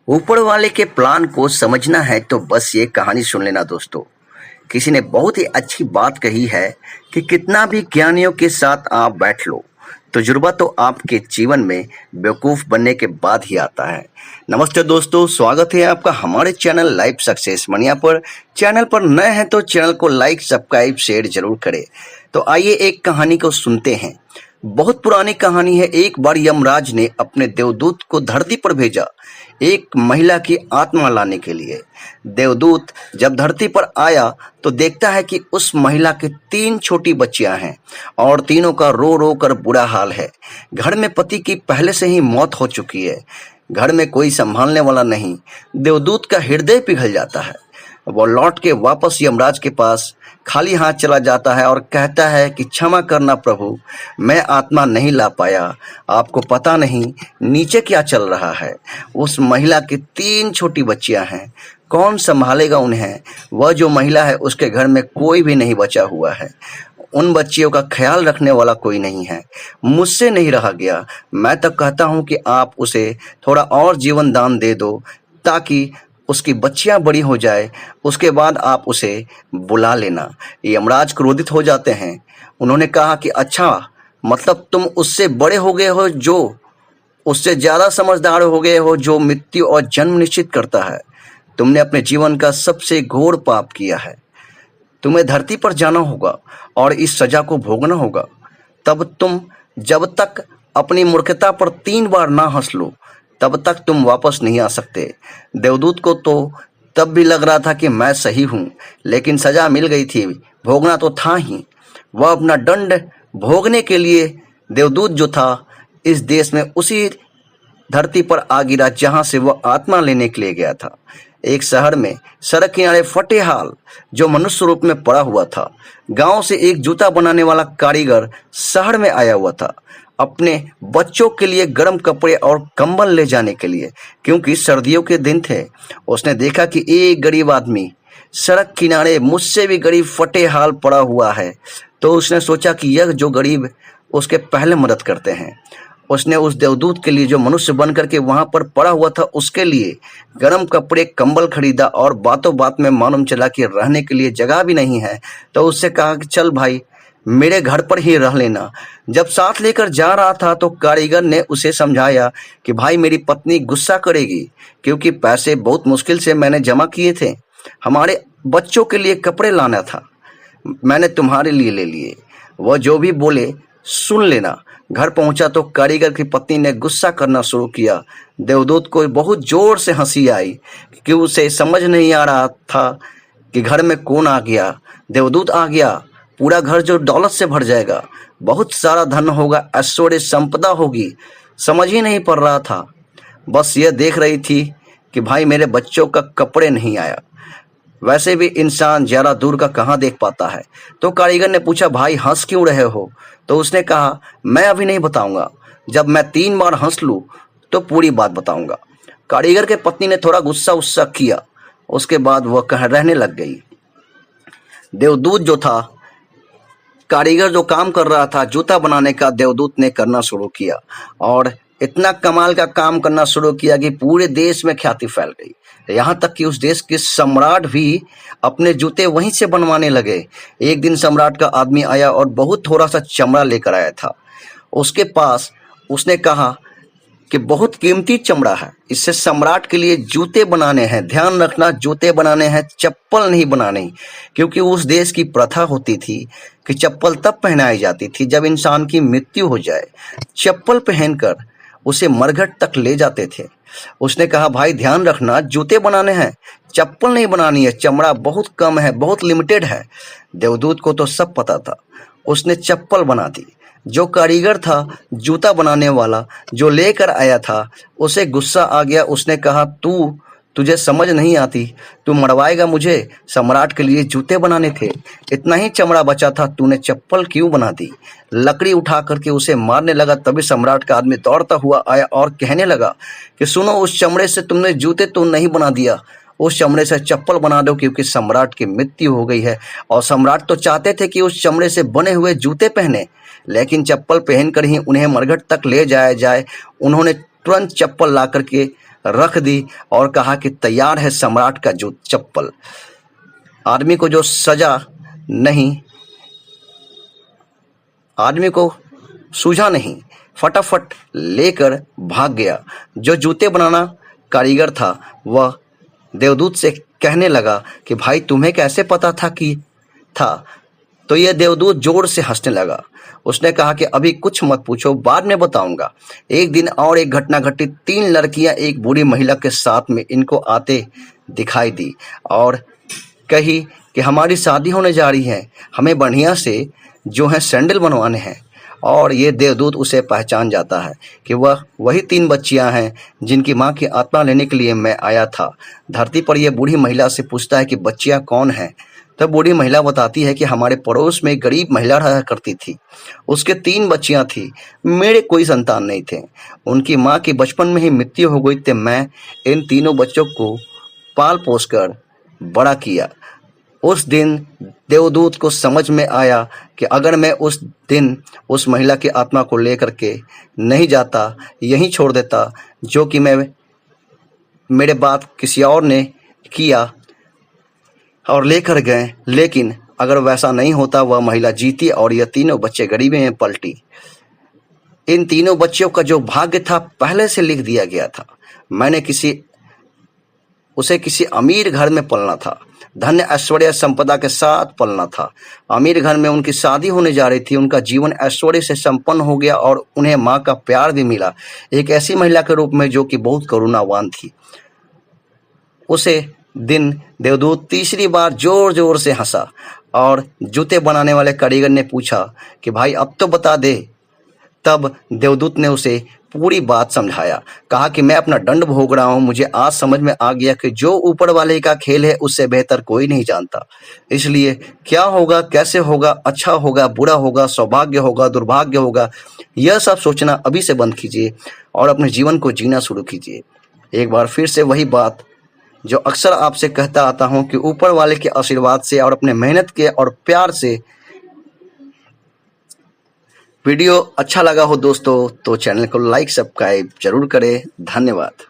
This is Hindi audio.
ऊपर वाले के प्लान को समझना है तो बस ये कहानी सुन लेना दोस्तों। किसी ने बहुत ही अच्छी बात कही है कि कितना भी ज्ञानियों के साथ आप बैठ लो, तजुर्बा तो आपके जीवन में बेवकूफ़ बनने के बाद ही आता है। नमस्ते दोस्तों, स्वागत है आपका हमारे चैनल लाइफ सक्सेस मनिया पर। चैनल पर नए हैं तो चैनल को लाइक, सब्सक्राइब, शेयर जरूर करें। तो आइए एक कहानी को सुनते हैं। बहुत पुरानी कहानी है। एक बार यमराज ने अपने देवदूत को धरती पर भेजा एक महिला की आत्मा लाने के लिए। देवदूत जब धरती पर आया तो देखता है कि उस महिला के 3 छोटी बच्चियां हैं और तीनों का रो रो कर बुरा हाल है। घर में पति की पहले से ही मौत हो चुकी है। घर में कोई संभालने वाला नहीं। देवदूत का हृदय पिघल जाता है। वो लौट के वापस यमराज के पास खाली हाथ चला जाता है और कहता है कि क्षमा करना प्रभु, मैं आत्मा नहीं ला पाया। आपको पता नहीं नीचे क्या चल रहा है। उस महिला की 3 छोटी बच्चियां हैं, कौन संभालेगा उन्हें? वह जो महिला है उसके घर में कोई भी नहीं बचा हुआ है। उन बच्चियों का ख्याल रखने वाला कोई नहीं है। मुझसे नहीं रहा गया। मैं तो कहता हूँ कि आप उसे थोड़ा और जीवन दान दे दो ताकि उसकी बच्चियां बड़ी हो जाए, उसके बाद आप उसे बुला लेना। यमराज क्रोधित हो जाते हैं। उन्होंने कहा कि अच्छा, मतलब तुम उससे बड़े हो गए हो, जो उससे ज्यादा समझदार हो गए हो, जो मृत्यु और जन्म निश्चित करता है। तुमने अपने जीवन का सबसे घोर पाप किया है। तुम्हें धरती पर जाना होगा और इस सजा को भोगना होगा। जब तक अपनी मूर्खता पर 3 बार ना हंस लो तब तक तुम वापस नहीं आ सकते। देवदूत को तो तब भी लग रहा था कि मैं सही हूं, लेकिन सजा मिल गई थी, भोगना तो था ही। वह अपना दंड भोगने के लिए देवदूत जो था इस देश में उसी धरती पर आ गिरा जहां से वह आत्मा लेने के लिए गया था। एक शहर में सड़क किनारे फटे हाल जो मनुष्य रूप में पड़ा हुआ था। गांव से एक जूता बनाने वाला कारीगर शहर में आया हुआ था अपने बच्चों के लिए गर्म कपड़े और कंबल ले जाने के लिए, क्योंकि सर्दियों के दिन थे। उसने देखा कि एक गरीब आदमी सड़क किनारे मुझसे भी गरीब फटे हाल पड़ा हुआ है, तो उसने सोचा कि यह जो गरीब उसके पहले मदद करते हैं। उसने उस देवदूत के लिए जो मनुष्य बन करके वहां पर पड़ा हुआ था उसके लिए गर्म कपड़े कंबल खरीदा और बातों बात में मालूम चला कि रहने के लिए जगह भी नहीं है, तो उससे कहा कि चल भाई, मेरे घर पर ही रह लेना। जब साथ लेकर जा रहा था तो कारीगर ने उसे समझाया कि भाई, मेरी पत्नी गुस्सा करेगी क्योंकि पैसे बहुत मुश्किल से मैंने जमा किए थे। हमारे बच्चों के लिए कपड़े लाना था, मैंने तुम्हारे लिए ले लिए। वह जो भी बोले सुन लेना। घर पहुंचा तो कारीगर की पत्नी ने गुस्सा करना शुरू किया। देवदूत को बहुत जोर से हंसी आई कि उसे समझ नहीं आ रहा था कि घर में कौन आ गया। देवदूत आ गया, पूरा घर जो दौलत से भर जाएगा, बहुत सारा धन होगा, ऐश्वर्य संपदा होगी। समझ ही नहीं पड़ रहा था। बस यह देख रही थी कि भाई मेरे बच्चों का कपड़े नहीं आया। वैसे भी इंसान ज्यादा दूर का कहाँ देख पाता है। तो कारीगर ने पूछा, भाई हंस क्यों रहे हो? तो उसने कहा, मैं अभी नहीं बताऊंगा, जब मैं 3 बार हंस लूं तो पूरी बात बताऊंगा। कारीगर के पत्नी ने थोड़ा गुस्सा किया, उसके बाद वह रहने लग गई। देवदूत जो था, कारीगर जो काम कर रहा था जूता बनाने का, देवदूत ने करना शुरू किया और इतना कमाल का काम करना शुरू किया कि पूरे देश में ख्याति फैल गई। यहाँ तक कि उस देश के सम्राट भी अपने जूते वहीं से बनवाने लगे। एक दिन सम्राट का आदमी आया और बहुत थोड़ा सा चमड़ा लेकर आया था उसके पास। उसने कहा कि बहुत कीमती चमड़ा है, इससे सम्राट के लिए जूते बनाने हैं। ध्यान रखना, जूते बनाने हैं, चप्पल नहीं बनानी, क्योंकि उस देश की प्रथा होती थी कि चप्पल तब पहनाई जाती थी जब इंसान की मृत्यु हो जाए। चप्पल पहनकर उसे मरघट तक ले जाते थे। उसने कहा, भाई ध्यान रखना, जूते बनाने हैं, चप्पल नहीं बनानी है, चमड़ा बहुत कम है, बहुत लिमिटेड है। देवदूत को तो सब पता था। उसने चप्पल बना दी। जो कारीगर था जूता बनाने वाला जो लेकर आया था, उसे गुस्सा आ गया। उसने कहा, तुझे समझ नहीं आती, तू मरवाएगा मुझे? सम्राट के लिए जूते बनाने थे, इतना ही चमड़ा बचा था, तूने चप्पल क्यों बना दी? लकड़ी उठा करके उसे मारने लगा। तभी सम्राट का आदमी दौड़ता हुआ आया और कहने लगा कि सुनो, उस चमड़े से तुमने जूते तो नहीं बना दिया, उस चमड़े से चप्पल बना दो, क्योंकि सम्राट की मृत्यु हो गई है। और सम्राट तो चाहते थे कि उस चमड़े से बने हुए जूते पहने, लेकिन चप्पल पहनकर ही उन्हें मरघट तक ले जाया जाए। उन्होंने तुरंत चप्पल ला करके रख दी और कहा कि तैयार है सम्राट का जो चप्पल। आदमी को जो सजा नहीं, आदमी को सूझा नहीं, फटाफट लेकर भाग गया। जो जूते बनाना कारीगर था वह देवदूत से कहने लगा कि भाई तुम्हें कैसे पता था कि था? तो यह देवदूत जोर से हंसने लगा। उसने कहा कि अभी कुछ मत पूछो, बाद में बताऊंगा। एक दिन और एक घटना घटी। 3 लड़कियां एक बूढ़ी महिला के साथ में इनको आते दिखाई दी और कही कि हमारी शादी होने जा रही है, हमें बढ़िया से जो है सैंडल बनवाने हैं। और ये देवदूत उसे पहचान जाता है कि वह वही 3 बच्चियां हैं जिनकी माँ की आत्मा लेने के लिए मैं आया था। धरती पर यह बूढ़ी महिला से पूछता है कि बच्चियां कौन हैं? तब बूढ़ी महिला बताती है कि हमारे पड़ोस में एक गरीब महिला रहा करती थी, उसके 3 बच्चियां थी, मेरे कोई संतान नहीं थे। उनकी माँ की बचपन में ही मृत्यु हो गई तो मैं इन तीनों बच्चों को पाल पोस कर बड़ा किया। उस दिन देवदूत को समझ में आया कि अगर मैं उस दिन उस महिला की आत्मा को लेकर के नहीं जाता, यहीं छोड़ देता, जो कि मेरे बाद किसी और ने किया और लेकर गए, लेकिन अगर वैसा नहीं होता वह महिला जीती और यह तीनों बच्चे गरीबी में पलटी। इन तीनों बच्चों का जो भाग्य था पहले से लिख दिया गया था। मैंने उसे किसी अमीर घर में पलना था, धन्य ऐश्वर्य संपदा के साथ पलना था। अमीर घर में उनकी शादी होने जा रही थी। उनका जीवन ऐश्वर्य से संपन्न हो गया और उन्हें माँ का प्यार भी मिला, एक ऐसी महिला के रूप में जो कि बहुत करुणावान थी। उसे दिन देवदूत तीसरी बार जोर जोर से हंसा और जूते बनाने वाले कारीगर ने पूछा कि भाई अब तो बता दे। तब देवदूत ने उसे पूरी बात समझाया, कहा कि मैं अपना दंड भोग रहा हूँ, मुझे आज समझ में आ गया कि जो ऊपर वाले का खेल है उससे बेहतर कोई नहीं जानता। इसलिए क्या होगा, कैसे होगा, अच्छा होगा, बुरा होगा, सौभाग्य होगा, दुर्भाग्य होगा, यह सब सोचना अभी से बंद कीजिए और अपने जीवन को जीना शुरू कीजिए। एक बार फिर से वही बात जो अक्सर आपसे कहता आता हूँ कि ऊपर वाले के आशीर्वाद से और अपने मेहनत के और प्यार से। वीडियो अच्छा लगा हो दोस्तों तो चैनल को लाइक सब्सक्राइब जरूर करें। धन्यवाद।